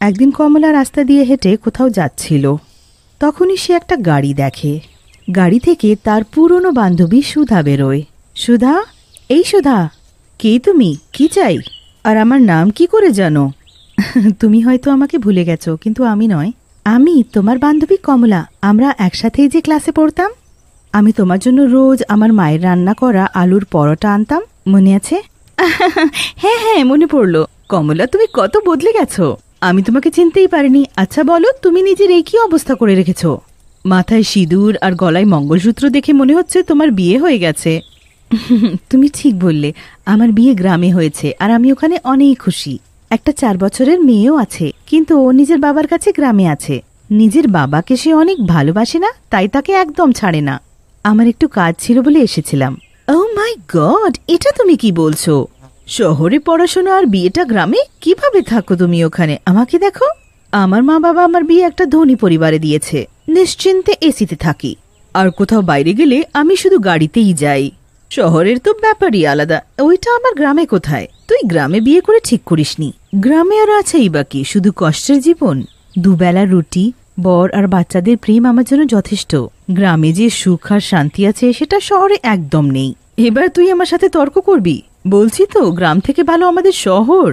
একদিন কমলা রাস্তা দিয়ে হেঁটে কোথাও যাচ্ছিল। তখনই সে একটা গাড়ি দেখে। গাড়ি থেকে তার পুরনো বান্ধবী সুধা বেরোয়। সুধা, এই সুধা, কে তুমি? কি চাই? আর আমার নাম কি করে জানো? তুমি হয়তো আমাকে ভুলে গেছো, কিন্তু আমি নয়। আমি তোমার বান্ধবী কমলা। আমরা একসাথেই যে ক্লাসে পড়তাম। আমি তোমার জন্য রোজ আমার মায়ের রান্না করা আলুর পরোটা আনতাম, মনে আছে? হ্যাঁ হ্যাঁ, মনে পড়লো। কমলা, তুমি কত বদলে গেছো। আমি তোমাকে চিনতেই পারিনি। আচ্ছা বলো, তুমি নিজের এই কি অবস্থা করে রেখেছো? মাথায় সিঁদুর আর গলায় মঙ্গলসূত্র দেখে মনে হচ্ছে তোমার বিয়ে হয়ে গেছে। তুমি ঠিক বললে, আমার বিয়ে গ্রামে হয়েছে আর আমি ওখানে অনেক খুশি। একটা 4 বছরের মেয়েও আছে, কিন্তু ও নিজের বাবার কাছে গ্রামে আছে। নিজের বাবাকে সে অনেক ভালোবাসে না, তাই তাকে একদম ছাড়ে না। আমার একটু কাজ ছিল বলে এসেছিলাম। ও মাই গড, এটা তুমি কি বলছো? শহরে পড়াশোনা আর বিয়েটা গ্রামে? কিভাবে থাকো তুমি ওখানে? আমাকে দেখো, আমার মা বাবা আমার বিয়ে একটা ধনী পরিবারে দিয়েছে। নিশ্চিন্তে এসিতে থাকি, আর কোথাও বাইরে গেলে আমি শুধু গাড়িতেই যাই। শহরের তো ব্যাপারই আলাদা। ওইটা আমার গ্রামে কোথায়? তুই গ্রামে বিয়ে করে ঠিক করিসনি। গ্রামে আর আছেই বাকি শুধু কষ্টের জীবন। দুবেলার রুটি, বর আর বাচ্চাদের প্রেম আমার জন্য যথেষ্ট। গ্রামে যে সুখ আর শান্তি আছে সেটা শহরে একদম নেই। এবার তুই আমার সাথে তর্ক করবি? বলছি তো, গ্রাম থেকে ভালো আমাদের শহর।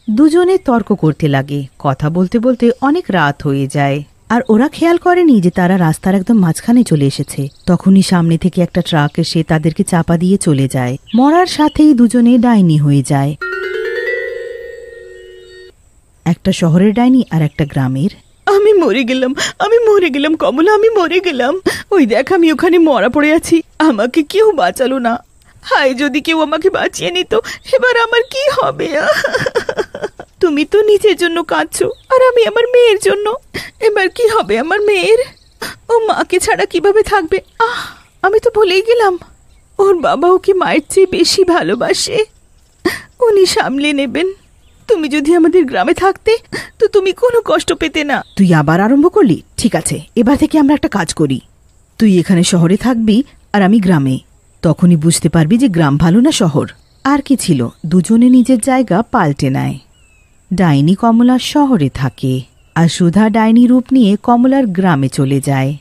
দুজনে তর্ক করতে লাগে। কথা বলতে বলতে অনেক রাত হয়ে যায়, আর ওরা খেয়াল করেনি যে তারা রাস্তার একদম মাঝখানে চলে এসেছে। তখনই সামনে থেকে একটা ট্রাক এসে তাদেরকে চাপা দিয়ে চলে যায়। মরার সাথেই দুজনে ডাইনি হয়ে যায়। একটা শহরের ডাইনি আর একটা গ্রামের। আমি মরে গেলাম, আমি মরে গেলাম কমলা, আমি মরে গেলাম। ওই দেখ, আমি ওখানে মরা পড়ে আছি। আমাকে কেউ বাঁচালো না। হায়, যদি কেউ আমাকে বাঁচিয়ে নিত, এবার আমার কি হবে? তুমি তো নিজের জন্য কাঁদছো, আর আমি আমার মেয়ের জন্য। এবার কি হবে আমার মেয়ের? ও মাকে ছাড়া কিভাবে থাকবে? আমি তো ভুলেই গেলাম, ওর বাবা ওকে মায়ের চেয়ে বেশি ভালোবাসে। উনি সামলে নেবেন। তুমি যদি আমাদের গ্রামে থাকতে তো তুমি কোনো কষ্ট পেতে না। তুই আবার আরম্ভ করলি? ঠিক আছে, এবার থেকে আমরা একটা কাজ করি। তুই এখানে শহরে থাকবি আর আমি গ্রামে। তখনই বুঝতে পারবি যে গ্রাম ভালো না শহর। আর কি ছিল, দুজনে নিজের জায়গা পাল্টে নেয়। ডাইনি কমলা শহরে থাকে, আর সুধা ডাইনি রূপ নিয়ে কমলার গ্রামে চলে যায়।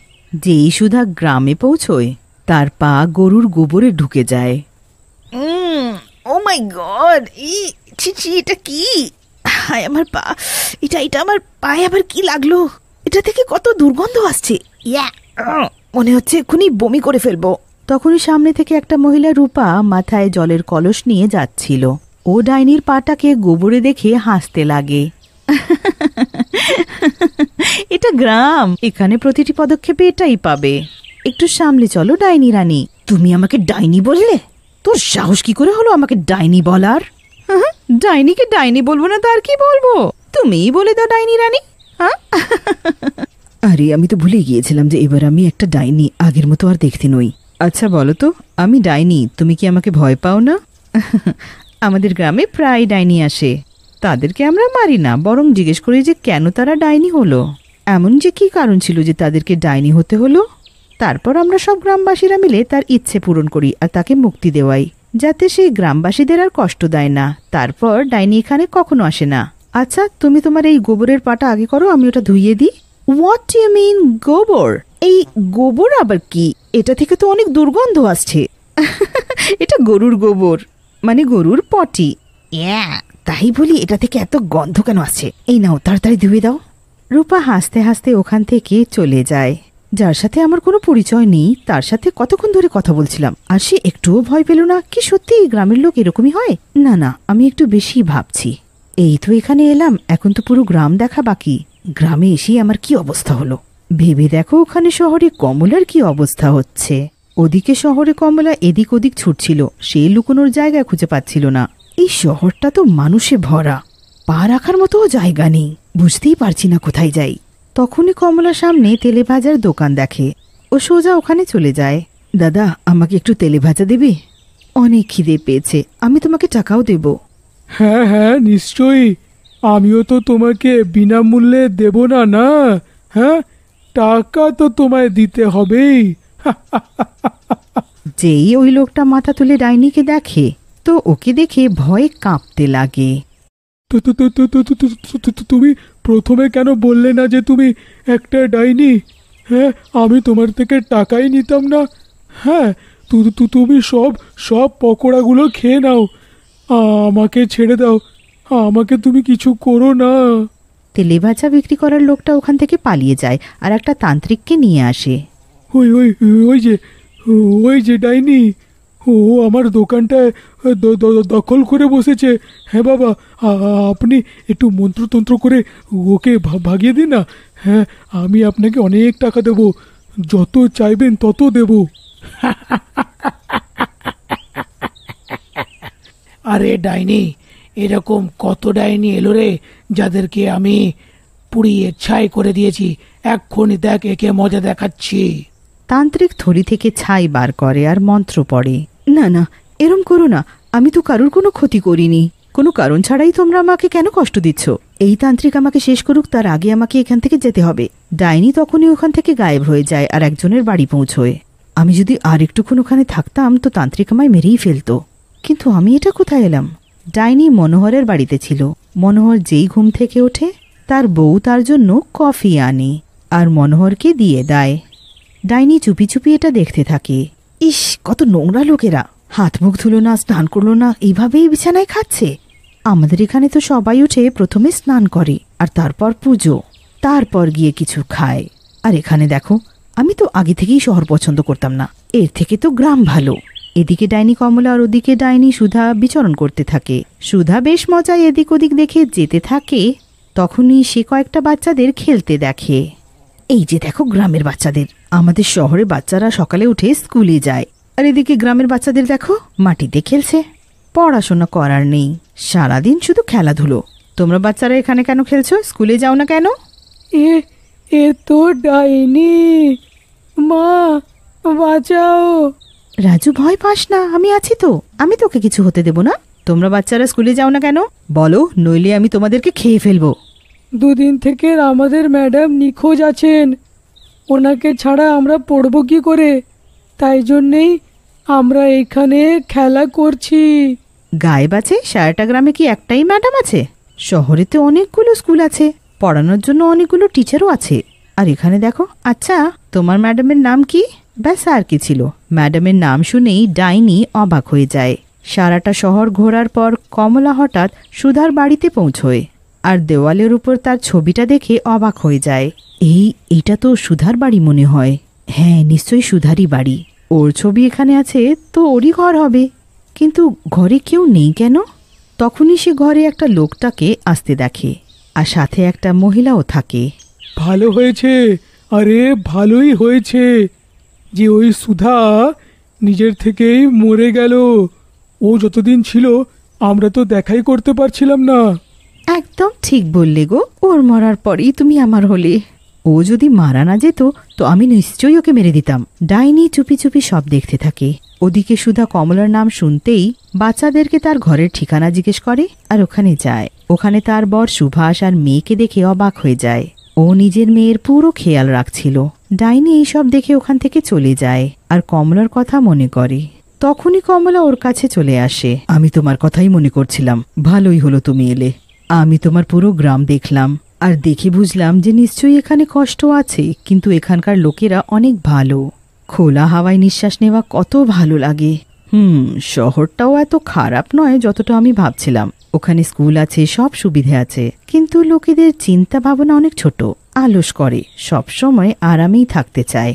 যেই সুধা গ্রামে পৌঁছয়, তার পা গরুর গোবরে ঢুকে যায়। ও মাই গড, এটা কি? হায় আমার পা, এটা আমার পায়ে আবার কি লাগলো? এটা থেকে কত দুর্গন্ধ আসছে। মনে হচ্ছে এক্ষুনি বমি করে ফেলবো। তখনই সামনে থেকে একটা মহিলা রূপা মাথায় জলের কলস নিয়ে যাচ্ছিল। ও ডাইনির পাটাকে গোবরে দেখে হাসতে লাগে। এটা গ্রাম, এখানে প্রতিটি পদক্ষেপে এটাই পাবে। একটু সামলে চলো ডাইনি রানী। তুমি আমাকে ডাইনি বললে? তোর সাহস কি করে হলো আমাকে ডাইনি বলার? ডাইনিকে ডাইনি বলবো না তো আর কি বলবো? তুমিই বলে দাও ডাইনি রানী। আরে, আমি তো ভুলে গিয়েছিলাম যে এবার আমি একটা ডাইনি। আগের মতো আর দেখতে নই। আচ্ছা বলো তো, আমি ডাইনি, তুমি কি আমাকে ভয় পাও না? আমাদের গ্রামে প্রায় ডাইনি আসে। তাদেরকে আমরা মারি না, বরং জিজ্ঞেস করি যে কেন তারা ডাইনি হলো। এমন যে কি কারণ ছিল যে তাদেরকে ডাইনি হতে হলো। তারপর আমরা সব গ্রামবাসীরা মিলে তার ইচ্ছে পূরণ করি আর তাকে মুক্তি দেওয়াই, যাতে সেই গ্রামবাসীদের আর কষ্ট দেয় না। তারপর ডাইনি এখানে কখনো আসে না। আচ্ছা, তুমি তোমার এই গোবরের পাটা আগে করো, আমি ওটা ধুইয়ে দিই। হোয়াট ইউ মিন গোবর? এই গোবর আবার কি? এটা থেকে তো অনেক দুর্গন্ধ আসছে। এটা গরুর গোবর, মানে গরুর পটি। তাই বলি, এটা থেকে এত গন্ধ কেন আসছে? এই নাও, তাড়াতাড়ি ধুয়ে দাও। রূপা হাসতে হাসতে ওখান থেকে চলে যায়। যার সাথে আমার কোনো পরিচয় নেই তার সাথে কতক্ষণ ধরে কথা বলছিলাম, আর সে একটুও ভয় পেল না। কি সত্যি গ্রামের লোক এরকমই হয়? না না, আমি একটু বেশি ভাবছি। এই তো এখানে এলাম, এখন তো পুরো গ্রাম দেখা বাকি। গ্রামে এসে আমার কি অবস্থা হলো ভেবে দেখো, ওখানে শহরে কমলার কি অবস্থা হচ্ছে। ওদিকে শহরে কমলা এদিক ওদিক ছুটছিল, সে লুকোনোর জায়গা খুঁজে পাচ্ছিল না। এই শহরটা তো মানুষে ভরা, পা রাখার মতো জায়গা নেই। বুঝতেই পারছি না কোথায় যাই। তখনই কমলার সামনে তেলে ভাজার দোকান দেখে। ও সোজা ওখানে চলে যায়। দাদা, আমাকে একটু তেলে ভাজা দেবে? অনেক খিদে পেয়েছে, আমি তোমাকে টাকাও দেব। হ্যাঁ হ্যাঁ, নিশ্চয়ই। আমিও তো তোমাকে বিনামূল্যে দেব না, না? হ্যাঁ, টাকা তো তোমায় দিতে হবেই। যেই ওই লোকটা মাথা তুলে ডাইনিকে দেখে, তো ওকে দেখে ভয়ে কাঁপতে লাগে। তুমি প্রথমে কেন বললে না যে তুমি একটা ডাইনি? হ্যাঁ, আমি তোমার থেকে টাকাই নিতাম না। হ্যাঁ, তুমি সব সব পকোড়াগুলো খেয়ে নাও। আমাকে ছেড়ে দাও, আমাকে তুমি কিছু করো না। তেলে ভাজা বিক্রি করার লোকটা ওখান থেকে পালিয়ে যায় আর একটা তান্ত্রিককে নিয়ে আসে। ওই ওই ওই যে ওই যে ডাইনি, ও আমার দোকানটা দখল করে বসেছে। হ্যাঁ বাবা, আপনি একটু মন্ত্রতন্ত্র করে ওকে ভাগিয়ে দিন না। হ্যাঁ, আমি আপনাকে অনেক টাকা দেব, যত চাইবেন তত দেব। আরে ডাইনি, এরকম কত ডাইনি এলো রে, যাদেরকে আমি পুড়িয়ে ছাই করে দিয়েছি। এক্ষুনি দেখ, একে মজা দেখাচ্ছি। তান্ত্রিক থলি থেকে ছাই বার করে আর মন্ত্র পড়ে। না না, এরম করো না, আমি তো কারোর কোনো ক্ষতি করিনি। কোনো কারণ ছাড়াই তোমরা আমাকে কেন কষ্ট দিচ্ছ? এই তান্ত্রিক আমাকে শেষ করুক, তার আগে আমাকে এখান থেকে যেতে হবে। ডাইনি তখনই ওখান থেকে গায়েব হয়ে যায় আর একজনের বাড়ি পৌঁছয়। আমি যদি আর একটুক্ষণ ওখানে থাকতাম তো তান্ত্রিক আমায় মেরেই ফেলতো। কিন্তু আমি এটা কোথায় এলাম? ডাইনি মনোহরের বাড়িতে ছিল। মনোহর যেই ঘুম থেকে ওঠে তার বউ তার জন্য কফি আনে আর মনোহরকে দিয়ে দেয়। ডাইনি চুপি চুপি এটা দেখতে থাকে। ইস, কত নোংরা লোকেরা! হাত মুখ ধুলো না, স্নান করলো না, এইভাবেই বিছানায় খাচ্ছে। আমাদের এখানে তো সবাই উঠে প্রথমে স্নান করে আর তারপর পুজো, তারপর গিয়ে কিছু খায়। আর এখানে দেখো, আমি তো আগে থেকেই শহর পছন্দ করতাম না, এর থেকে তো গ্রাম ভালো। এদিকে ডাইনি কমলা আর ওদিকে ডাইনি সুধা বিচরণ করতে থাকে। সুধা বেশ মজায় এদিক ওদিক দেখে যেতে থাকে। তখনই সে কয়েকটা বাচ্চাদের খেলতে দেখে। এই যে দেখো গ্রামের বাচ্চাদের, আমাদের শহরে বাচ্চারা সকালে উঠে স্কুলে যায়, আর এদিকে গ্রামের বাচ্চাদের দেখো মাটিতে খেলছে। পড়াশোনা করার নেই, সারাদিন শুধু খেলাধুলো। তোমরা বাচ্চারা এখানে কেন খেলছো? স্কুলে যাও না কেন? এ তো ডাইনি, মা বাঁচাও। রাজু, ভয় পাস না, আমি আছি তো, আমি তোকে কিছু হতে দেব না। তোমরা বাচ্চারা স্কুলে যাও না কেন বলো, নইলে আমি তোমাদেরকে খেয়ে ফেলবো। দুদিন থেকে আমাদের ম্যাডাম নিখোঁজ আছেন, ওনাকে ছাড়া আমরা পড়ব কি করে? তাই জন্যেই আমরা এখানে খেলা করছি। গায়েব আছে? সারাটা গ্রামে কি একটাই ম্যাডাম আছে? শহরে তো অনেকগুলো স্কুল আছে, পড়ানোর জন্য অনেকগুলো টিচারও আছে। আর এখানে দেখো। আচ্ছা, তোমার ম্যাডামের নাম কি? ব্যাস, আর কি ছিল? ম্যাডামের নাম শুনেই ডাইনি অবাক হয়ে যায়। সারাটা শহর ঘোরার পর কমলা হঠাৎ সুধার বাড়িতে পৌঁছয় আর দেওয়ালের উপর তার ছবিটা দেখে অবাক হয়ে যায়। এইটা তো সুধার বাড়ি মনে হয়। হ্যাঁ, নিশ্চয়ই সুধারই বাড়ি। ওর ছবি এখানে আছে তো ওরই ঘর হবে। কিন্তু ঘরে কেউ নেই কেন? তখনই সে ঘরে একটা লোকটাকে আসতে দেখে আর সাথে একটা মহিলাও থাকে। ভালো হয়েছে, আরে ভালোই হয়েছে যে ওই সুধা নিজের থেকেই মরে গেল। ও যতদিন ছিল আমরা তো দেখাই করতে পারছিলাম না। একদম ঠিক বললে গো, ওর মরার পরেই তুমি আমার হলে। ও যদি মারা না যেত তো আমি নিশ্চয়ই ওকে মেরে দিতাম। ডাইনি চুপি চুপি সব দেখতে থাকে। ওদিকে সুধা কমলার নাম শুনতেই বাচ্চাদেরকে তার ঘরের ঠিকানা জিজ্ঞেস করে আর ওখানে যায়। ওখানে তার বর সুভাষ আর মেয়েকে দেখে অবাক হয়ে যায়। ও নিজের মেয়ের পুরো খেয়াল রাখছিল। ডাইনি এইসব দেখে ওখান থেকে চলে যায় আর কমলার কথা মনে করে। তখনই কমলা ওর কাছে চলে আসে। আমি তোমার কথাই মনে করছিলাম, ভালোই হলো তুমি এলে। আমি তোমার পুরো গ্রাম দেখলাম আর দেখে বুঝলাম যে নিশ্চয়ই এখানে কষ্ট আছে, কিন্তু এখানকার লোকেরা অনেক ভালো। খোলা হাওয়ায় নিঃশ্বাস নেওয়া কত ভালো লাগে। শহরটাও এত খারাপ নয় যতটা আমি ভাবছিলাম। ওখানে স্কুল আছে, সব সুবিধে আছে, কিন্তু লোকেদের চিন্তা ভাবনা অনেক ছোট, আলস করে, সব সময় আরামেই থাকতে চায়।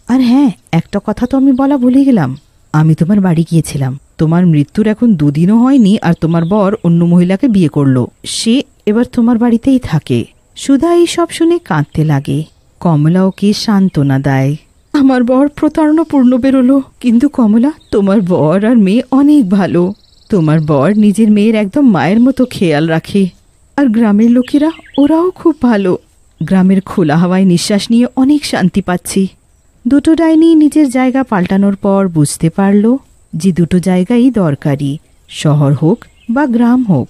আর হ্যাঁ, একটা কথা তো আমি বলা ভুলে গেলাম। আমি তোমার বাড়ি গিয়েছিলাম। তোমার মৃত্যুর এখন 2 দিনও হয়নি আর তোমার বর অন্য মহিলাকে বিয়ে করলো। সে এবার তোমার বাড়িতেই থাকে। সুধা এই সব শুনে কাঁদতে লাগে। কমলা ওকে সান্ত্বনা দেয়। আমার বর প্রতারণাপূর্ণ বেরোলো, কিন্তু কমলা, তোমার বর আর মেয়ে অনেক ভালো। তোমার বর নিজের মেয়ের একদম মায়ের মতো খেয়াল রাখে। আর গ্রামের লোকেরা, ওরাও খুব ভালো। গ্রামের খোলা হাওয়ায় নিঃশ্বাস নিয়ে অনেক শান্তি পাচ্ছি। দুটো ডাইনি নিজের জায়গা পাল্টানোর পর বুঝতে পারল যে দুটো জায়গাই দরকারি, শহর হোক বা গ্রাম হোক।